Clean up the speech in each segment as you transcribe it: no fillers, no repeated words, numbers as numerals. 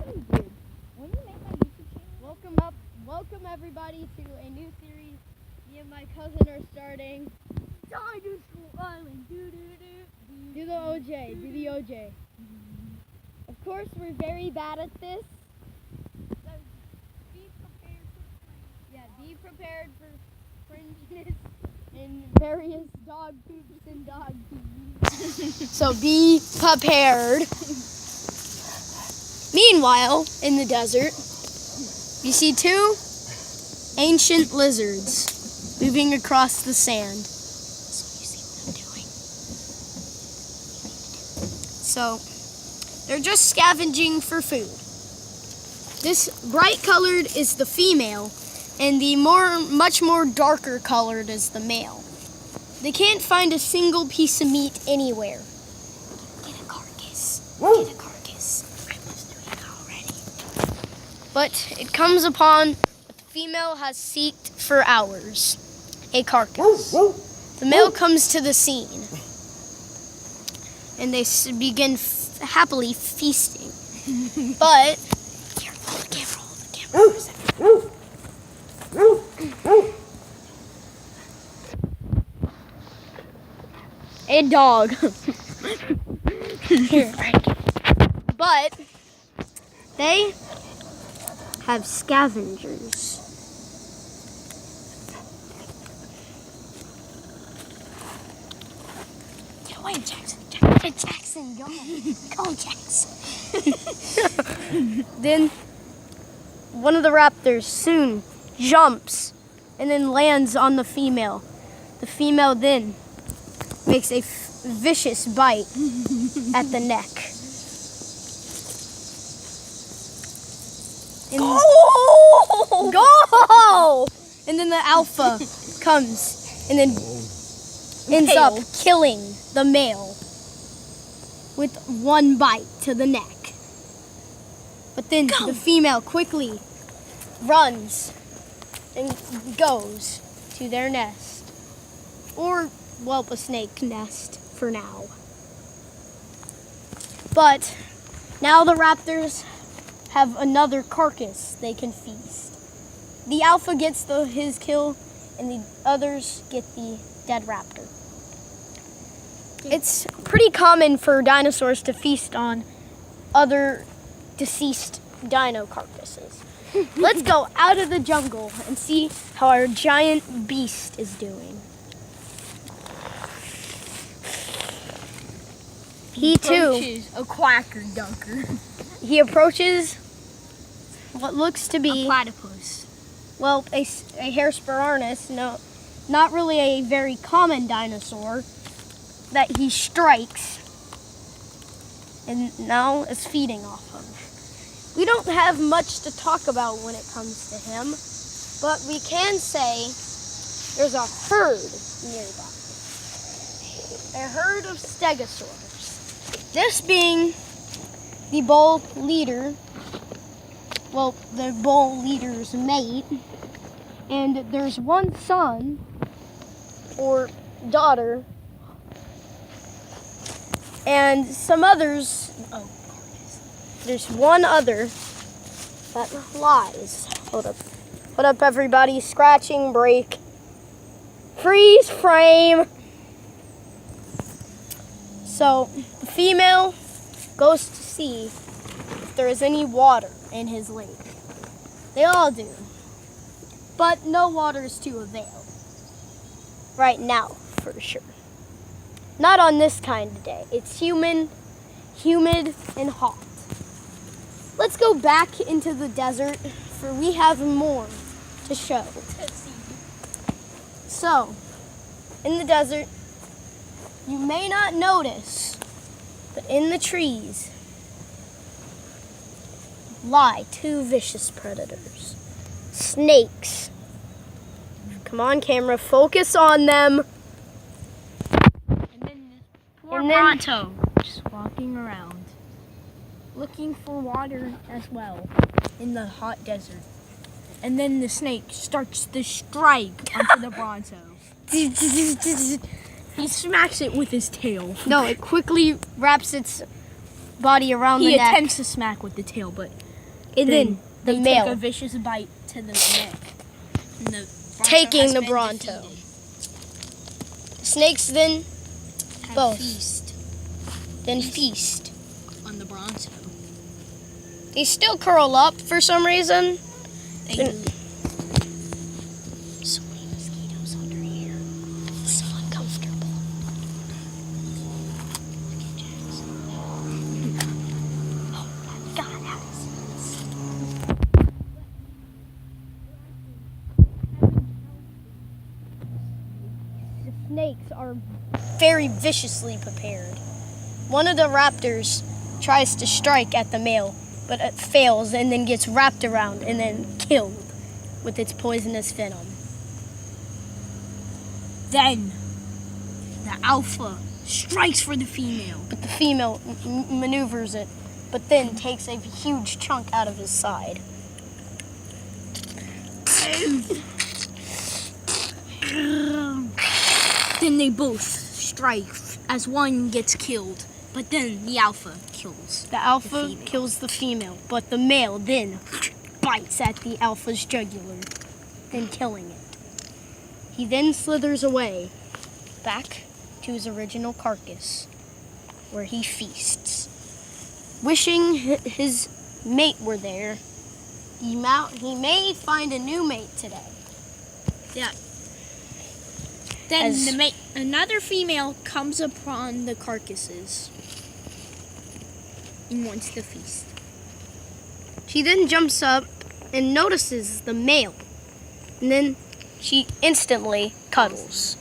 you did. When you make my YouTube channel. Welcome everybody to a new series. Me and my cousin are starting. Dinosaur Island. Do the OJ. Do the OJ. Of course, we're very bad at this. Be prepared for cringiness and various dog poops and dog pees. So be prepared. Meanwhile, in the desert, you see two ancient lizards moving across the sand. So you see what I'm doing. So they're just scavenging for food. This bright colored is the female, and the much more darker colored is the male. They can't find a single piece of meat anywhere. Get a carcass. Get a carcass. I was doing it already. But it comes upon what the female has seeked for hours. A carcass. The male comes to the scene, and they begin happily feasting. But careful, the camera for a second. A dog. But they have scavengers. Get away, Jackson. Jackson, go. Go, Jackson. Then one of the raptors soon jumps and then lands on the female. The female then makes a vicious bite at the neck. And go! And then the alpha comes and then ends up killing the male with one bite to the neck. But then the female quickly runs and goes to their nest. Or, well, a snake nest for now. But now the raptors have another carcass they can feast. The alpha gets his kill, and the others get the dead raptor. It's pretty common for dinosaurs to feast on other deceased dino carcasses. Let's go out of the jungle and see how our giant beast is doing. He too a quacker dunker. He approaches what looks to be a platypus. Well, a Hesperornis, no, not really a very common dinosaur that he strikes and now is feeding off of. We don't have much to talk about when it comes to him, but we can say there's a herd nearby. A herd of stegosaurs. This being the bull leader, well, the bull leader's mate, and there's one son or daughter, and some others. There's one other that lies. Hold up, everybody. Scratching break. Freeze frame. So the female goes to see if there is any water in his lake. They all do. But no water is to avail. Right now, for sure. Not on this kind of day. It's humid, and hot. Let's go back into the desert, for we have more to show. So, in the desert, you may not notice, but in the trees lie two vicious predators. Snakes. Come on, camera, focus on them. And then this poor Bronto just walking around, looking for water as well in the hot desert. And then the snake starts to strike onto the Bronto. He smacks it with his tail. No, it quickly wraps its body around the neck. He attempts to smack with the tail, but And then the they male take a vicious bite to the neck. And the Bronto taking has the been Bronto. defeated. Snakes then Have both. feast feast. on the Bronto. They still curl up for some reason. They Then- do. So many mosquitoes under here. It's so uncomfortable. Look at Jackson. Oh my God, how is the snakes are very viciously prepared. One of the raptors tries to strike at the male, but it fails and then gets wrapped around and then killed with its poisonous venom. Then the alpha strikes for the female. But the female maneuvers it, but then takes a huge chunk out of his side. Then they both strike as one gets killed, but then the alpha kills. The alpha female. kills the female, but the male then bites at the alpha's jugular, then killing it. He then slithers away, back to his original carcass, where he feasts. Wishing his mate were there, he may find a new mate today. Yeah. Then As- another female comes upon the carcasses and wants to feast. She then jumps up and notices the male, and then she instantly cuddles.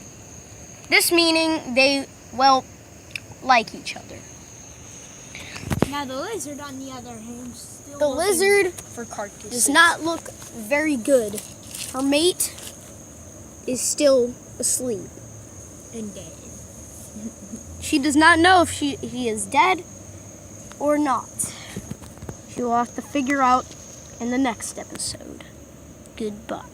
This meaning they, like each other. Now the lizard, on the other hand, still The looking lizard for carcasses. does not look very good. Her mate is still asleep. and dead. She does not know if he is dead or not. She will have to figure out in the next episode. Goodbye.